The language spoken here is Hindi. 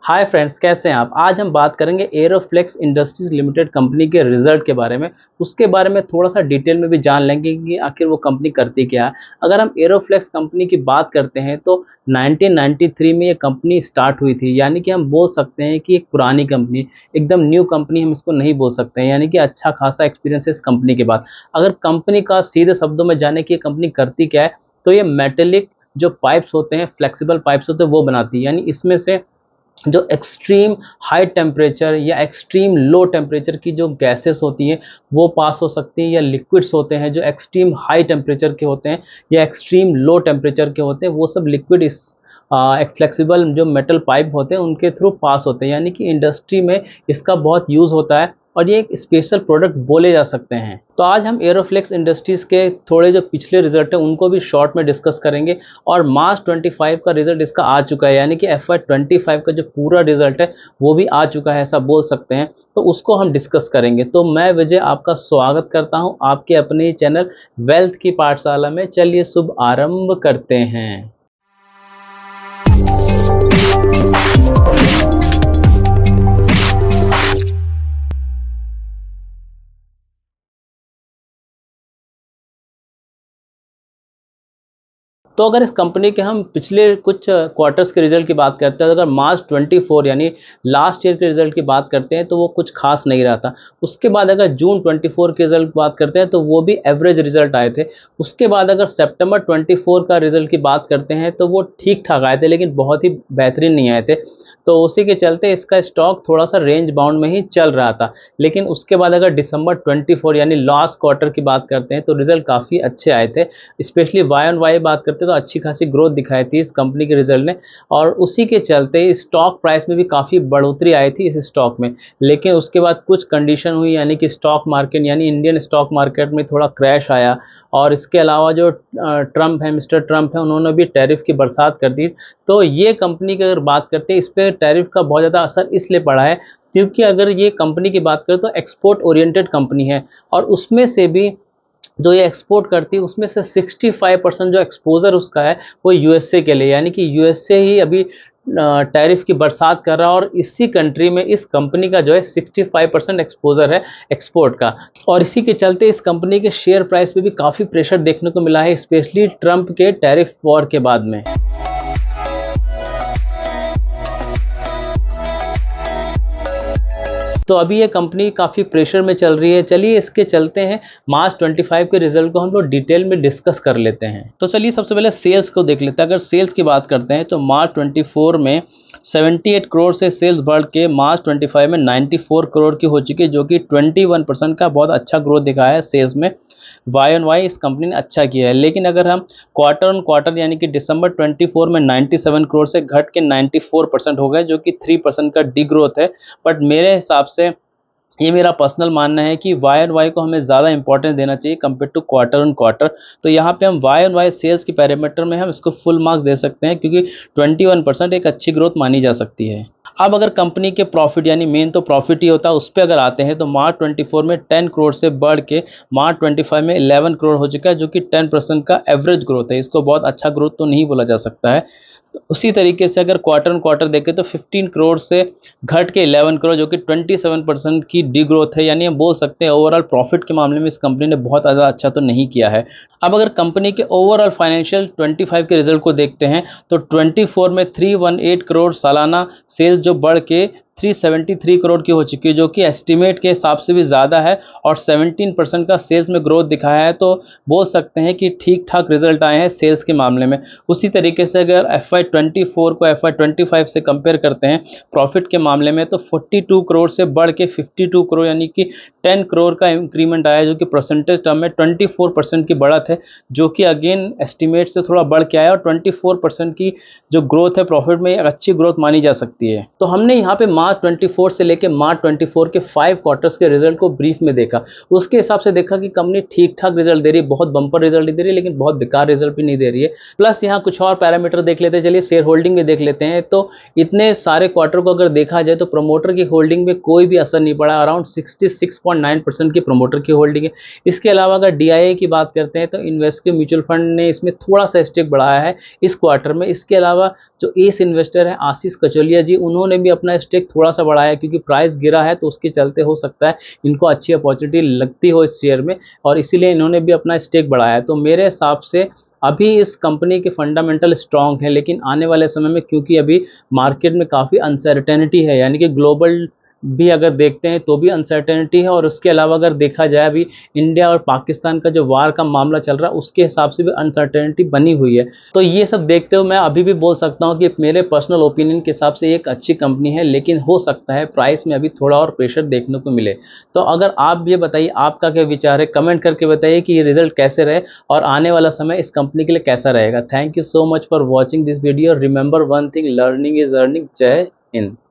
हाय फ्रेंड्स, कैसे हैं आप। आज हम बात करेंगे एरोफ्लेक्स इंडस्ट्रीज लिमिटेड कंपनी के रिजल्ट के बारे में। उसके बारे में थोड़ा सा डिटेल में भी जान लेंगे कि आखिर वो कंपनी करती क्या है। अगर हम एरोफ्लेक्स कंपनी की बात करते हैं तो 1993 में ये कंपनी स्टार्ट हुई थी, यानी कि हम बोल सकते हैं कि एक पुरानी कंपनी, एकदम न्यू कंपनी हम इसको नहीं बोल सकते हैं। यानी कि अच्छा खासा एक्सपीरियंस है इस कंपनी के बाद। अगर कंपनी का सीधे शब्दों में जाने की ये कंपनी करती क्या है, तो ये मेटेलिक जो पाइप्स होते हैं, फ्लेक्सिबल पाइप्स होते हैं, वो बनाती है। यानी इसमें से जो एक्सट्रीम हाई टेम्परेचर या एक्सट्रीम लो टेम्परेचर की जो गैसेस होती हैं वो पास हो सकती हैं, या लिक्विड्स होते हैं जो एक्सट्रीम हाई टेम्परेचर के होते हैं या एक्सट्रीम लो टेम्परेचर के होते हैं, वो सब लिक्विड इस एक फ्लेक्सिबल जो मेटल पाइप होते हैं उनके थ्रू पास होते हैं। यानी कि इंडस्ट्री में इसका बहुत यूज़ होता है और ये एक स्पेशल प्रोडक्ट बोले जा सकते हैं। तो आज हम एरोफ्लेक्स इंडस्ट्रीज़ के थोड़े जो पिछले रिजल्ट हैं उनको भी शॉर्ट में डिस्कस करेंगे। और मार्च 25 का रिजल्ट इसका आ चुका है, यानी कि FY25 का जो पूरा रिजल्ट है वो भी आ चुका है, ऐसा बोल सकते हैं। तो उसको हम डिस्कस करेंगे। तो मैं विजय आपका स्वागत करता हूँ आपके अपने ही चैनल वेल्थ की पाठशाला में। चलिए शुभ आरंभ करते हैं। तो अगर इस कंपनी के हम पिछले कुछ क्वार्टर्स के रिजल्ट की बात करते हैं, तो अगर मार्च 24 यानी लास्ट ईयर के रिजल्ट की बात करते हैं तो वो कुछ खास नहीं रहा था। उसके बाद अगर जून 24 के रिजल्ट की बात करते हैं तो वो भी एवरेज रिजल्ट आए थे। उसके बाद अगर सितंबर 24 का रिजल्ट की बात करते हैं तो वो ठीक ठाक आए थे, लेकिन बहुत ही बेहतरीन नहीं आए थे। तो उसी के चलते इसका स्टॉक थोड़ा सा रेंज बाउंड में ही चल रहा था। लेकिन उसके बाद अगर दिसंबर 24 यानी लास्ट क्वार्टर की बात करते हैं तो रिजल्ट काफ़ी अच्छे आए थे। स्पेशली वाई ऑन वाई बात करते हैं तो अच्छी खासी ग्रोथ दिखाई थी इस कंपनी के रिजल्ट ने, और उसी के चलते स्टॉक प्राइस में भी काफ़ी बढ़ोतरी आई थी इस स्टॉक में। लेकिन उसके बाद कुछ कंडीशन हुई, यानी कि स्टॉक मार्केट यानी इंडियन स्टॉक मार्केट में थोड़ा क्रैश आया। और इसके अलावा जो ट्रम्प है, मिस्टर ट्रम्प है, उन्होंने भी टैरिफ की बरसात कर दी। तो ये कंपनी की अगर बात करते हैं, इस पर टैरिफ का बहुत ज़्यादा असर इसलिए पड़ा है क्योंकि अगर ये कंपनी की बात करें तो एक्सपोर्ट ओरिएंटेड कंपनी है, और उसमें से भी जो ये एक्सपोर्ट करती है उसमें से 65% जो एक्सपोजर उसका है वो यूएसए के लिए। यानी कि यूएसए ही अभी टैरिफ की बरसात कर रहा है, और इसी कंट्री में इस कंपनी का जो है 65% एक्सपोजर है एक्सपोर्ट का। और इसी के चलते इस कंपनी के शेयर प्राइस पे भी काफ़ी प्रेशर देखने को मिला है, स्पेशली ट्रंप के टैरिफ वॉर के बाद में। तो अभी ये कंपनी काफ़ी प्रेशर में चल रही है। चलिए इसके चलते हैं मार्च 25 के रिजल्ट को हम लोग डिटेल में डिस्कस कर लेते हैं। तो चलिए सबसे पहले सेल्स को देख लेते हैं। अगर सेल्स की बात करते हैं तो मार्च 24 में 78 करोड़ से सेल्स बढ़ के मार्च 25 में 94 करोड़ की हो चुकी है, जो कि 21% का बहुत अच्छा ग्रोथ दिखाया है सेल्स में। वाई ऑन वाई इस कंपनी ने अच्छा किया है। लेकिन अगर हम क्वार्टर ऑन क्वार्टर यानी कि दिसंबर 24 में 97 करोड़ से घट के 94% हो गए, जो कि 3% का डी ग्रोथ है। बट मेरे हिसाब से ये मेरा पर्सनल मानना है कि वाई ऑन वाई को हमें ज़्यादा इंपॉर्टेंस देना चाहिए compare to quarter on quarter. तो यहाँ पे हम वाई ऑन वाई सेल्स की पैरामीटर में हम इसको फुल मार्क्स दे सकते हैं, क्योंकि 21% एक अच्छी ग्रोथ मानी जा सकती है। अब अगर कंपनी के प्रॉफिट यानी मेन तो प्रॉफिट ही होता है, उस पर अगर आते हैं तो मार्च 24 में 10 करोड़ से बढ़ के मार्च 25 में 11 करोड़ हो चुका है, जो कि 10% का एवरेज ग्रोथ है। इसको बहुत अच्छा ग्रोथ तो नहीं बोला जा सकता है। तो उसी तरीके से अगर क्वार्टर ऑन क्वार्टर देखें तो 15 करोड़ से घट के 11 करोड़, जो कि 27% की डी ग्रोथ है। यानी हम बोल सकते हैं ओवरऑल प्रॉफिट के मामले में इस कंपनी ने बहुत ज़्यादा अच्छा तो नहीं किया है। अब अगर कंपनी के ओवरऑल फाइनेंशियल 25 के रिजल्ट को देखते हैं तो 24 में 318 करोड़ सालाना सेल्स जो बढ़ के 373 करोड़ की हो चुकी है, जो कि एस्टिमेट के हिसाब से भी ज़्यादा है, और 17% का सेल्स में ग्रोथ दिखाया है। तो बोल सकते हैं कि ठीक ठाक रिजल्ट आए हैं सेल्स के मामले में। उसी तरीके से अगर FY24 को FY25 से कंपेयर करते हैं प्रॉफिट के मामले में, तो 42 करोड़ से बढ़ के 52 करोड़ यानी कि 10 करोड़ का इंक्रीमेंट आया, जो कि परसेंटेज टर्म में 24% की बढ़त है, जो कि अगेन एस्टिमेट से थोड़ा बढ़ के आया। और 24% की जो ग्रोथ है प्रॉफिट में, एक अच्छी ग्रोथ मानी जा सकती है। तो हमने यहाँ पे मार्च 24 से लेके मार्च 24 के 5 क्वार्टर्स के रिजल्ट को ब्रीफ में देखा। उसके हिसाब से देखा कि कंपनी ठीक ठाक रिजल्ट दे रही है, बहुत बम्पर रिजल्ट नहीं दे रही है, लेकिन बहुत बेकार रिजल्ट भी नहीं दे रही है। प्लस यहाँ कुछ और पैरामीटर देख लेते हैं, चलिए शेयर होल्डिंग में देख लेते हैं। तो इतने सारे क्वार्टर को अगर देखा जाए तो प्रमोटर की होल्डिंग में कोई भी असर नहीं पड़ा, अराउंड 66.9% की प्रमोटर की होल्डिंग है। इसके अलावा अगर DIA की बात करते हैं तो इन्वेस्को म्यूचुअल फंड ने इसमें थोड़ा सा स्टेक बढ़ाया है इस क्वार्टर में। इसके अलावा जो एस इन्वेस्टर है आशीष कचौलिया जी, उन्होंने भी अपना स्टेक थोड़ा सा बढ़ाया, क्योंकि प्राइस गिरा है तो उसके चलते हो सकता है इनको अच्छी अपॉर्चुनिटी लगती हो इस शेयर में, और इसीलिए इन्होंने भी अपना स्टेक बढ़ाया। तो मेरे हिसाब से अभी इस कंपनी के फंडामेंटल स्ट्रांग है, लेकिन आने वाले समय में क्योंकि अभी मार्केट में काफ़ी अनसर्टेनिटी है, यानी कि ग्लोबल भी अगर देखते हैं तो भी अनसर्टेनिटी है, और उसके अलावा अगर देखा जाए अभी इंडिया और पाकिस्तान का जो वार का मामला चल रहा है उसके हिसाब से भी अनसर्टेनिटी बनी हुई है। तो ये सब देखते हुए मैं अभी भी बोल सकता हूँ कि मेरे पर्सनल ओपिनियन के हिसाब से एक अच्छी कंपनी है, लेकिन हो सकता है प्राइस में अभी थोड़ा और प्रेशर देखने को मिले। तो अगर आप ये बताइए आपका क्या विचार है, कमेंट करके बताइए कि ये रिजल्ट कैसे रहे और आने वाला समय इस कंपनी के लिए कैसा रहेगा। Thank you so much for watching this video. Remember one thing, learning is earning. जय हिंद।